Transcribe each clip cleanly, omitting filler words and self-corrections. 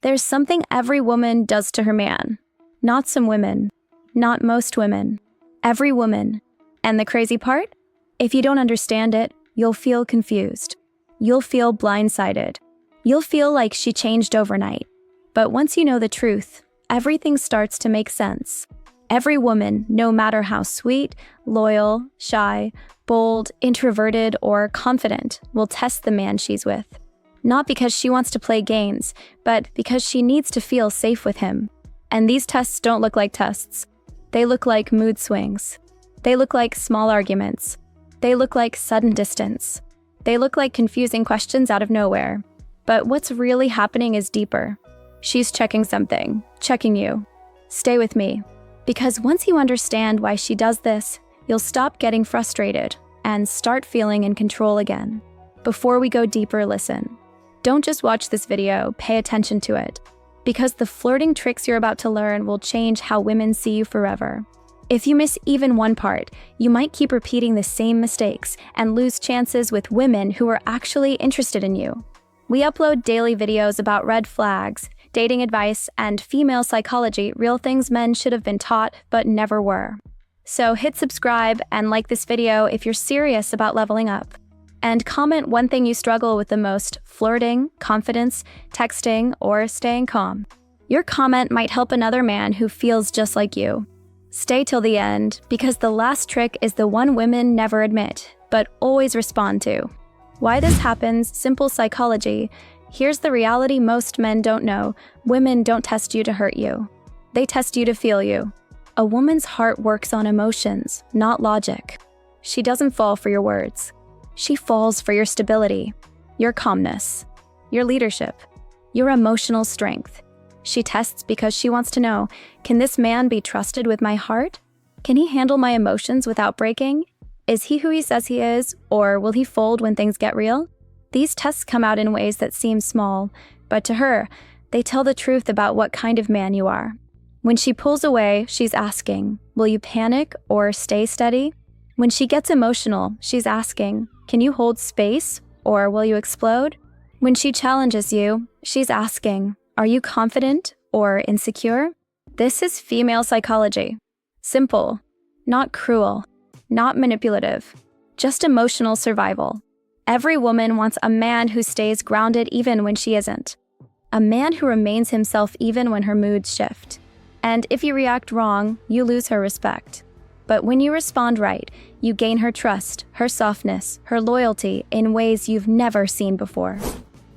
There's something every woman does to her man. Not some women. Not most women. Every woman. And the crazy part? If you don't understand it, you'll feel confused. You'll feel blindsided. You'll feel like she changed overnight. But once you know the truth, everything starts to make sense. Every woman, no matter how sweet, loyal, shy, bold, introverted, or confident, will test the man she's with. Not because she wants to play games, but because she needs to feel safe with him. And these tests don't look like tests. They look like mood swings. They look like small arguments. They look like sudden distance. They look like confusing questions out of nowhere. But what's really happening is deeper. She's checking something, checking you. Stay with me. Because once you understand why she does this, you'll stop getting frustrated and start feeling in control again. Before we go deeper, listen. Don't just watch this video, pay attention to it. Because the flirting tricks you're about to learn will change how women see you forever. If you miss even one part, you might keep repeating the same mistakes and lose chances with women who are actually interested in you. We upload daily videos about red flags, dating advice, and female psychology, real things men should have been taught but never were. So hit subscribe and like this video if you're serious about leveling up. And comment one thing you struggle with the most: flirting, confidence, texting, or staying calm. Your comment might help another man who feels just like you. Stay till the end, because the last trick is the one women never admit, but always respond to. Why this happens, simple psychology. Here's the reality most men don't know. Women don't test you to hurt you. They test you to feel you. A woman's heart works on emotions, not logic. She doesn't fall for your words. She falls for your stability, your calmness, your leadership, your emotional strength. She tests because she wants to know, can this man be trusted with my heart? Can he handle my emotions without breaking? Is he who he says he is, or will he fold when things get real? These tests come out in ways that seem small, but to her, they tell the truth about what kind of man you are. When she pulls away, she's asking, will you panic or stay steady? When she gets emotional, she's asking, can you hold space or will you explode? When she challenges you, she's asking, are you confident or insecure? This is female psychology. Simple, not cruel, not manipulative, just emotional survival. Every woman wants a man who stays grounded even when she isn't. A man who remains himself even when her moods shift. And if you react wrong, you lose her respect. But when you respond right, you gain her trust, her softness, her loyalty in ways you've never seen before.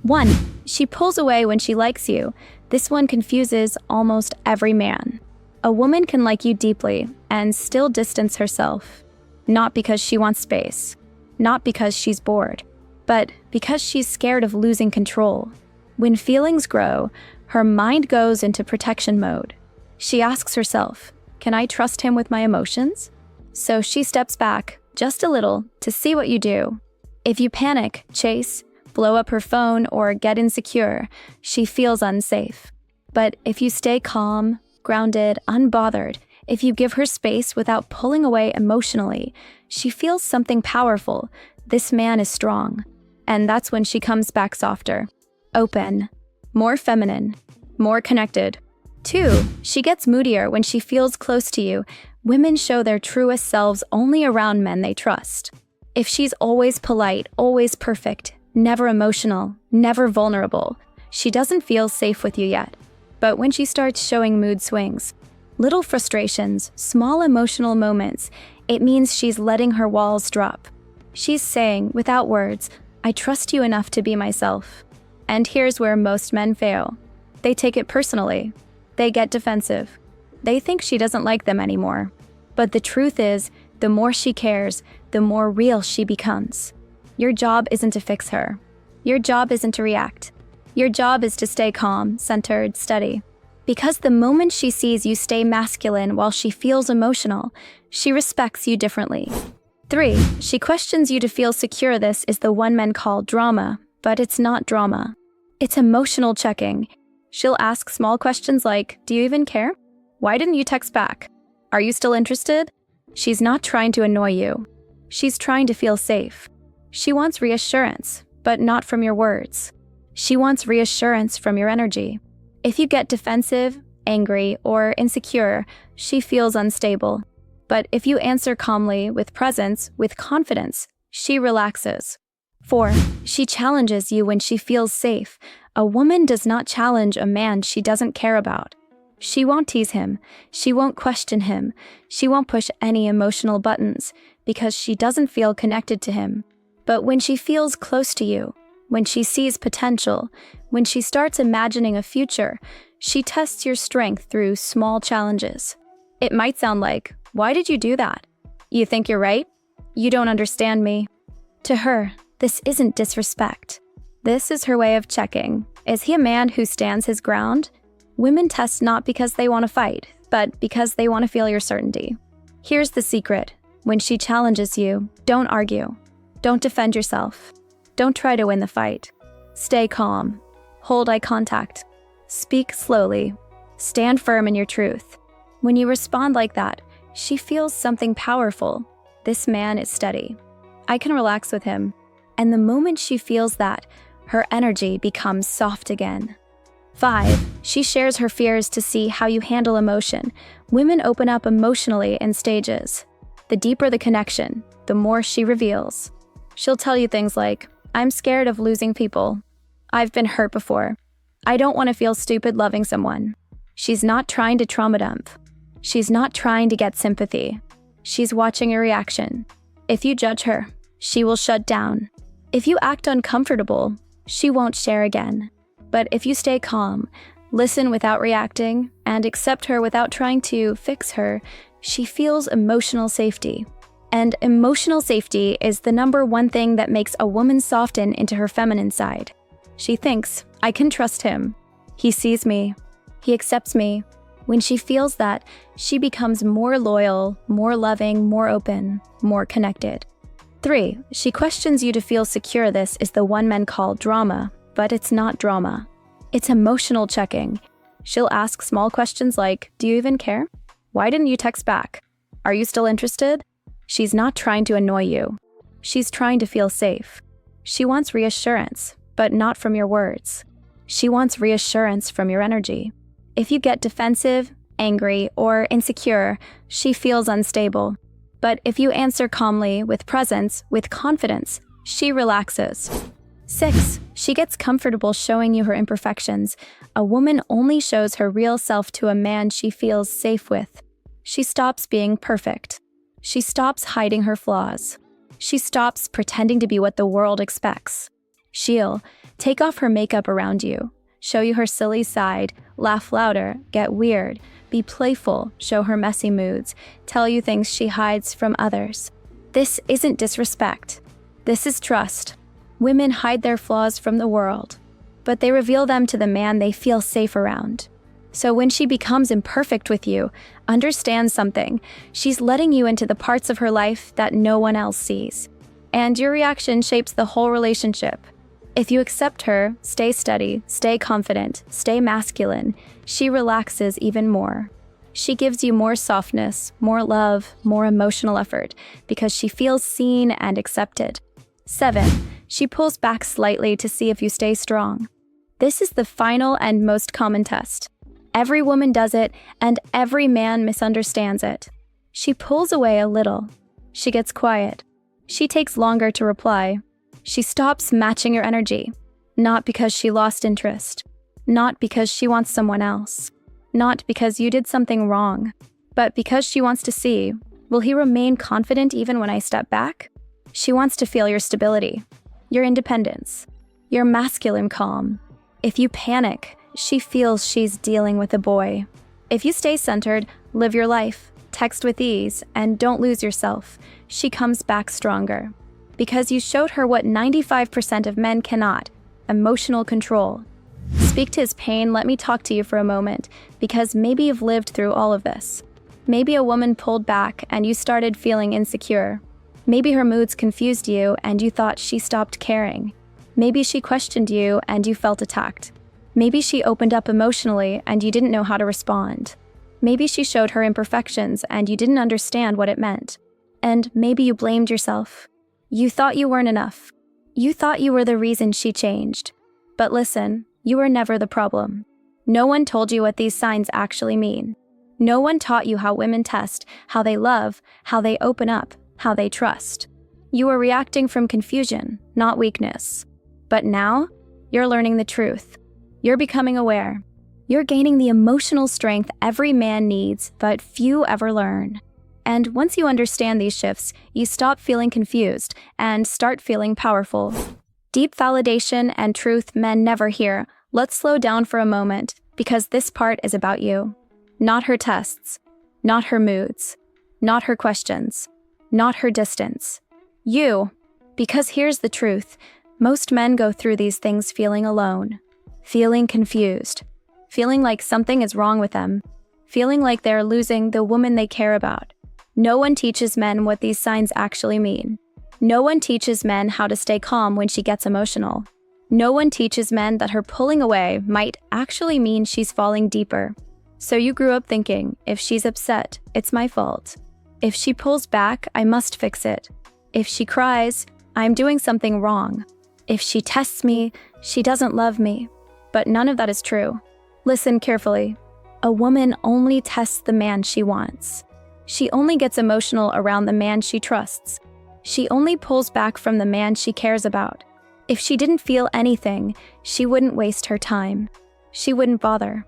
1. She pulls away when she likes you. This one confuses almost every man. A woman can like you deeply and still distance herself. Not because she wants space, not because she's bored, but because she's scared of losing control. When feelings grow, her mind goes into protection mode. She asks herself, can I trust him with my emotions? So she steps back, just a little, to see what you do. If you panic, chase, blow up her phone, or get insecure, she feels unsafe. But if you stay calm, grounded, unbothered, if you give her space without pulling away emotionally, she feels something powerful. This man is strong. And that's when she comes back softer, open, more feminine, more connected. 2. She gets moodier when she feels close to you. Women show their truest selves only around men they trust. If she's always polite, always perfect, never emotional, never vulnerable, she doesn't feel safe with you yet. But when she starts showing mood swings, little frustrations, small emotional moments, it means she's letting her walls drop. She's saying, without words, I trust you enough to be myself. And here's where most men fail. They take it personally. They get defensive. They think she doesn't like them anymore. But the truth is, the more she cares, the more real she becomes. Your job isn't to fix her. Your job isn't to react. Your job is to stay calm, centered, steady. Because the moment she sees you stay masculine while she feels emotional, she respects you differently. 3. She questions you to feel secure. This is the one men call drama, but it's not drama. It's emotional checking. She'll ask small questions like, do you even care? Why didn't you text back? Are you still interested? She's not trying to annoy you. She's trying to feel safe. She wants reassurance, but not from your words. She wants reassurance from your energy. If you get defensive, angry, or insecure, she feels unstable. But if you answer calmly, with presence, with confidence, she relaxes. 4. She challenges you when she feels safe. A woman does not challenge a man she doesn't care about. She won't tease him. She won't question him. She won't push any emotional buttons because she doesn't feel connected to him. But when she feels close to you, when she sees potential, when she starts imagining a future, she tests your strength through small challenges. It might sound like, "Why did you do that? You think you're right? You don't understand me." To her, this isn't disrespect. This is her way of checking. Is he a man who stands his ground? Women test not because they want to fight, but because they want to feel your certainty. Here's the secret. When she challenges you, don't argue. Don't defend yourself. Don't try to win the fight. Stay calm. Hold eye contact. Speak slowly. Stand firm in your truth. When you respond like that, she feels something powerful. This man is steady. I can relax with him. And the moment she feels that, her energy becomes soft again. 5. She shares her fears to see how you handle emotion. Women open up emotionally in stages. The deeper the connection, the more she reveals. She'll tell you things like, "I'm scared of losing people. I've been hurt before. I don't want to feel stupid loving someone." She's not trying to trauma dump. She's not trying to get sympathy. She's watching your reaction. If you judge her, she will shut down. If you act uncomfortable, she won't share again. But if you stay calm, listen without reacting, and accept her without trying to fix her, she feels emotional safety. And emotional safety is the number one thing that makes a woman soften into her feminine side. She thinks, "I can trust him. He sees me. He accepts me." When she feels that, she becomes more loyal, more loving, more open, more connected. 3. She questions you to feel secure. This is the one men call drama, but it's not drama. It's emotional checking. She'll ask small questions like, "Do you even care? Why didn't you text back? Are you still interested?" She's not trying to annoy you. She's trying to feel safe. She wants reassurance, but not from your words. She wants reassurance from your energy. If you get defensive, angry, or insecure, she feels unstable. But if you answer calmly, with presence, with confidence, she relaxes. 6. She gets comfortable showing you her imperfections. A woman only shows her real self to a man she feels safe with. She stops being perfect. She stops hiding her flaws. She stops pretending to be what the world expects. She'll take off her makeup around you, show you her silly side, laugh louder, get weird, be playful, show her messy moods, tell you things she hides from others. This isn't disrespect. This is trust. Women hide their flaws from the world, but they reveal them to the man they feel safe around. So when she becomes imperfect with you, understand something. She's letting you into the parts of her life that no one else sees. And your reaction shapes the whole relationship. If you accept her, stay steady, stay confident, stay masculine, she relaxes even more. She gives you more softness, more love, more emotional effort, because she feels seen and accepted. 7. She pulls back slightly to see if you stay strong. This is the final and most common test. Every woman does it, and every man misunderstands it. She pulls away a little. She gets quiet. She takes longer to reply. She stops matching your energy, not because she lost interest, not because she wants someone else, not because you did something wrong, but because she wants to see, will he remain confident even when I step back? She wants to feel your stability, your independence, your masculine calm. If you panic, she feels she's dealing with a boy. If you stay centered, live your life, text with ease, and don't lose yourself, she comes back stronger. Because you showed her what 95% of men cannot, emotional control. Speak to his pain. Let me talk to you for a moment, because maybe you've lived through all of this. Maybe a woman pulled back and you started feeling insecure. Maybe her moods confused you and you thought she stopped caring. Maybe she questioned you and you felt attacked. Maybe she opened up emotionally and you didn't know how to respond. Maybe she showed her imperfections and you didn't understand what it meant. And maybe you blamed yourself. You thought you weren't enough. You thought you were the reason she changed. But listen, you were never the problem. No one told you what these signs actually mean. No one taught you how women test, how they love, how they open up, how they trust. You were reacting from confusion, not weakness. But now, you're learning the truth. You're becoming aware. You're gaining the emotional strength every man needs, but few ever learn. And once you understand these shifts, you stop feeling confused and start feeling powerful. Deep validation and truth men never hear. Let's slow down for a moment, because this part is about you. Not her tests, not her moods, not her questions, not her distance. You. Because here's the truth. Most men go through these things feeling alone, feeling confused, feeling like something is wrong with them, feeling like they're losing the woman they care about. No one teaches men what these signs actually mean. No one teaches men how to stay calm when she gets emotional. No one teaches men that her pulling away might actually mean she's falling deeper. So you grew up thinking, if she's upset, it's my fault. If she pulls back, I must fix it. If she cries, I'm doing something wrong. If she tests me, she doesn't love me. But none of that is true. Listen carefully. A woman only tests the man she wants. She only gets emotional around the man she trusts. She only pulls back from the man she cares about. If she didn't feel anything, she wouldn't waste her time. She wouldn't bother.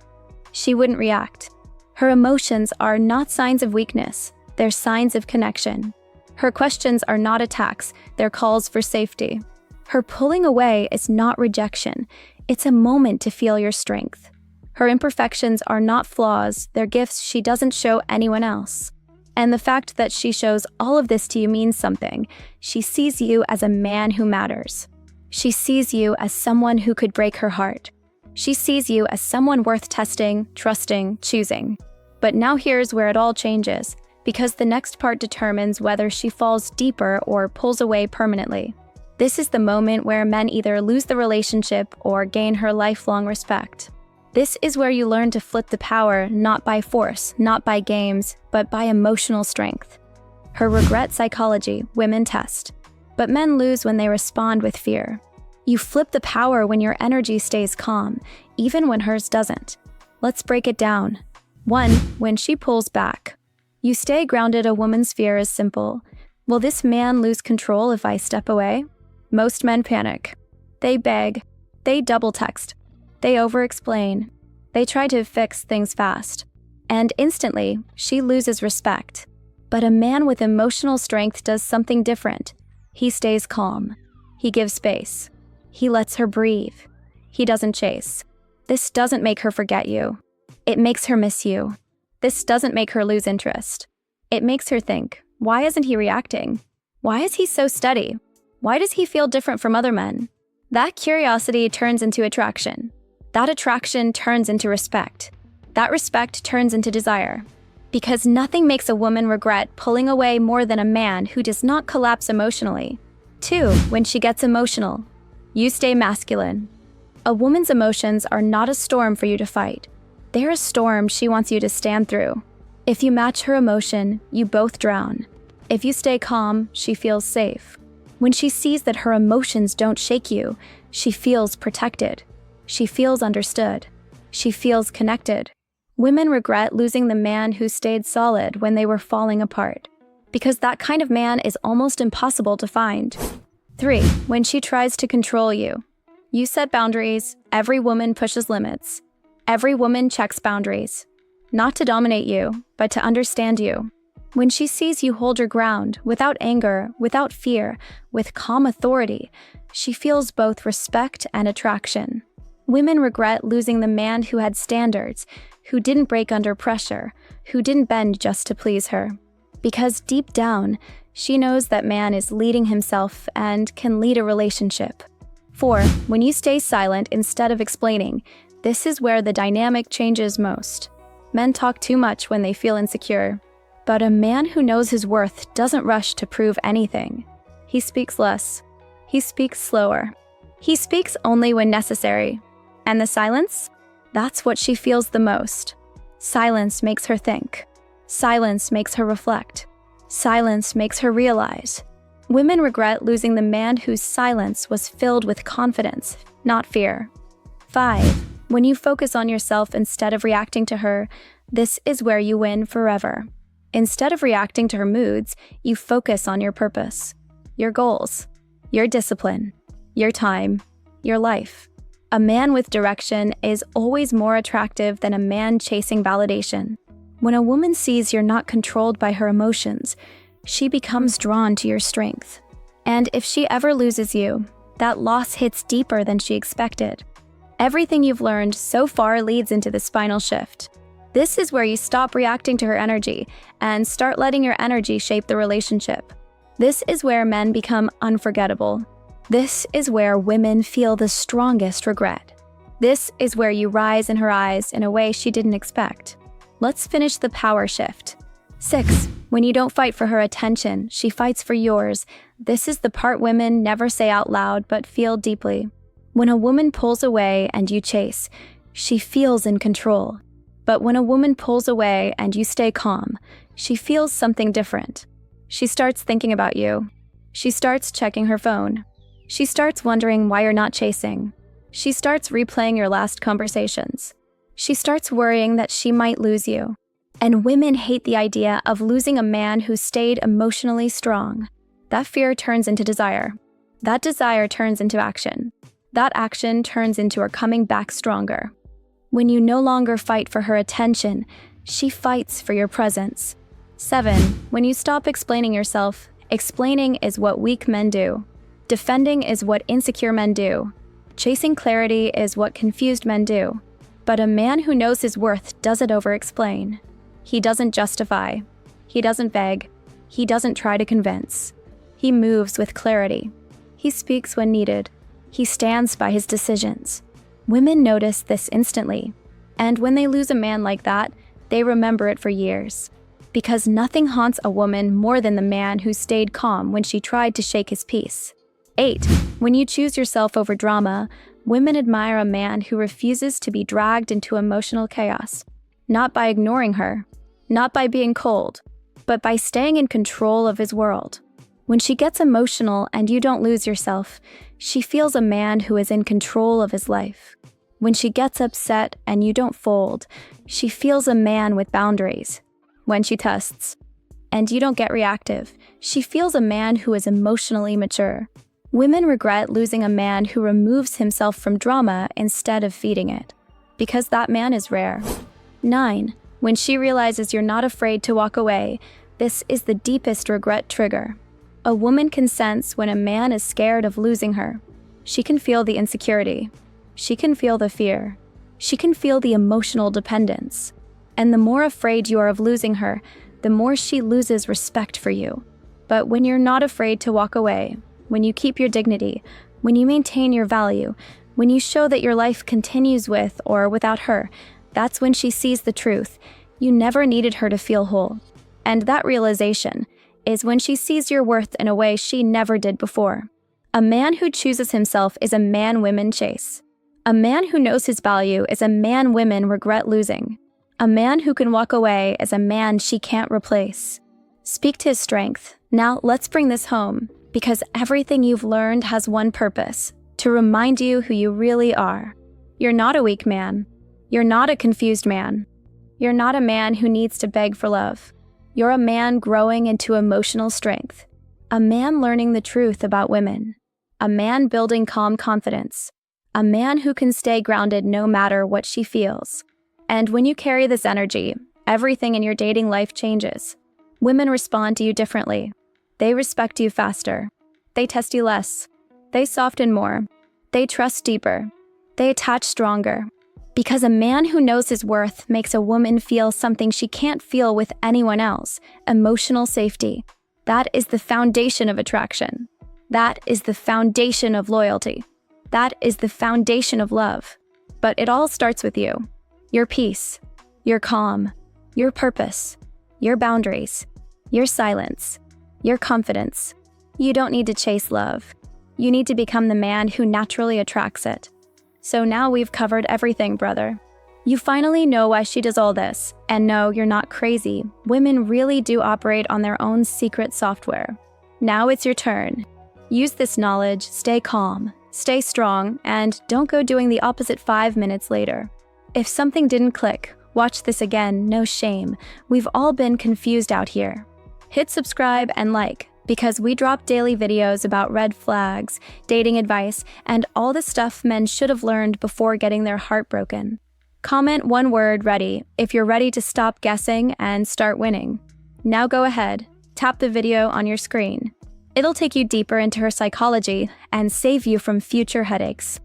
She wouldn't react. Her emotions are not signs of weakness. They're signs of connection. Her questions are not attacks. They're calls for safety. Her pulling away is not rejection. It's a moment to feel your strength. Her imperfections are not flaws. They're gifts she doesn't show anyone else. And the fact that she shows all of this to you means something. She sees you as a man who matters. She sees you as someone who could break her heart. She sees you as someone worth testing, trusting, choosing. But now here's where it all changes, because the next part determines whether she falls deeper or pulls away permanently. This is the moment where men either lose the relationship or gain her lifelong respect. This is where you learn to flip the power, not by force, not by games, but by emotional strength. Her regret psychology, women test. But men lose when they respond with fear. You flip the power when your energy stays calm, even when hers doesn't. Let's break it down. 1. When she pulls back. You stay grounded. A woman's fear is simple. Will this man lose control if I step away? Most men panic. They beg. They double text. They over-explain. They try to fix things fast. And instantly, she loses respect. But a man with emotional strength does something different. He stays calm. He gives space. He lets her breathe. He doesn't chase. This doesn't make her forget you. It makes her miss you. This doesn't make her lose interest. It makes her think, why isn't he reacting? Why is he so steady? Why does he feel different from other men? That curiosity turns into attraction. That attraction turns into respect. That respect turns into desire. Because nothing makes a woman regret pulling away more than a man who does not collapse emotionally. 2. When she gets emotional. You stay masculine. A woman's emotions are not a storm for you to fight. They're a storm she wants you to stand through. If you match her emotion, you both drown. If you stay calm, she feels safe. When she sees that her emotions don't shake you, she feels protected. She feels understood. She feels connected. Women regret losing the man who stayed solid when they were falling apart, because that kind of man is almost impossible to find. 3. When she tries to control you. You set boundaries. Every woman pushes limits. Every woman checks boundaries. Not to dominate you, but to understand you. When she sees you hold your ground, without anger, without fear, with calm authority, she feels both respect and attraction. Women regret losing the man who had standards, who didn't break under pressure, who didn't bend just to please her. Because deep down, she knows that man is leading himself and can lead a relationship. 4. When you stay silent instead of explaining, this is where the dynamic changes most. Men talk too much when they feel insecure. But a man who knows his worth doesn't rush to prove anything. He speaks less. He speaks slower. He speaks only when necessary. And the silence? That's what she feels the most. Silence makes her think. Silence makes her reflect. Silence makes her realize. Women regret losing the man whose silence was filled with confidence, not fear. 5. When you focus on yourself instead of reacting to her, this is where you win forever. Instead of reacting to her moods, you focus on your purpose, your goals, your discipline, your time, your life. A man with direction is always more attractive than a man chasing validation. When a woman sees you're not controlled by her emotions, she becomes drawn to your strength. And if she ever loses you, that loss hits deeper than she expected. Everything you've learned so far leads into this final shift. This is where you stop reacting to her energy and start letting your energy shape the relationship. This is where men become unforgettable. This is where women feel the strongest regret. This is where you rise in her eyes in a way she didn't expect. Let's finish the power shift. 6. When you don't fight for her attention, she fights for yours. This is the part women never say out loud but feel deeply. When a woman pulls away and you chase, she feels in control. But when a woman pulls away and you stay calm, she feels something different. She starts thinking about you. She starts checking her phone. She starts wondering why you're not chasing. She starts replaying your last conversations. She starts worrying that she might lose you. And women hate the idea of losing a man who stayed emotionally strong. That fear turns into desire. That desire turns into action. That action turns into her coming back stronger. When you no longer fight for her attention, she fights for your presence. 7. When you stop explaining yourself, explaining is what weak men do. Defending is what insecure men do. Chasing clarity is what confused men do. But a man who knows his worth doesn't over-explain. He doesn't justify. He doesn't beg. He doesn't try to convince. He moves with clarity. He speaks when needed. He stands by his decisions. Women notice this instantly. And when they lose a man like that, they remember it for years. Because nothing haunts a woman more than the man who stayed calm when she tried to shake his peace. 8. When you choose yourself over drama, women admire a man who refuses to be dragged into emotional chaos. Not by ignoring her, not by being cold, but by staying in control of his world. When she gets emotional and you don't lose yourself, she feels a man who is in control of his life. When she gets upset and you don't fold, she feels a man with boundaries. When she tests and you don't get reactive, she feels a man who is emotionally mature. Women regret losing a man who removes himself from drama instead of feeding it, because that man is rare. 9. When she realizes you're not afraid to walk away, this is the deepest regret trigger. A woman can sense when a man is scared of losing her. She can feel the insecurity. She can feel the fear. She can feel the emotional dependence. And the more afraid you are of losing her, the more she loses respect for you. But when you're not afraid to walk away, when you keep your dignity, when you maintain your value, when you show that your life continues with or without her, that's when she sees the truth. You never needed her to feel whole. And that realization is when she sees your worth in a way she never did before. A man who chooses himself is a man women chase. A man who knows his value is a man women regret losing. A man who can walk away is a man she can't replace. Speak to his strength. Now let's bring this home, because everything you've learned has one purpose: to remind you who you really are. You're not a weak man. You're not a confused man. You're not a man who needs to beg for love. You're a man growing into emotional strength. A man learning the truth about women. A man building calm confidence. A man who can stay grounded no matter what she feels. And when you carry this energy, everything in your dating life changes. Women respond to you differently. They respect you faster. They test you less. They soften more. They trust deeper. They attach stronger. Because a man who knows his worth makes a woman feel something she can't feel with anyone else: emotional safety. That is the foundation of attraction. That is the foundation of loyalty. That is the foundation of love. But it all starts with you. Your peace, your calm, your purpose, your boundaries, your silence, your confidence. You don't need to chase love. You need to become the man who naturally attracts it. So now we've covered everything, brother. You finally know why she does all this. And no, you're not crazy. Women really do operate on their own secret software. Now it's your turn. Use this knowledge, stay calm, Stay strong and don't go doing the opposite 5 minutes later. If something didn't click, watch this again, no shame. We've all been confused out here. Hit subscribe and like, because we drop daily videos about red flags, dating advice, and all the stuff men should have learned before getting their heart broken. Comment one word "ready" if you're ready to stop guessing and start winning. Now go ahead, tap the video on your screen. It'll take you deeper into her psychology and save you from future headaches.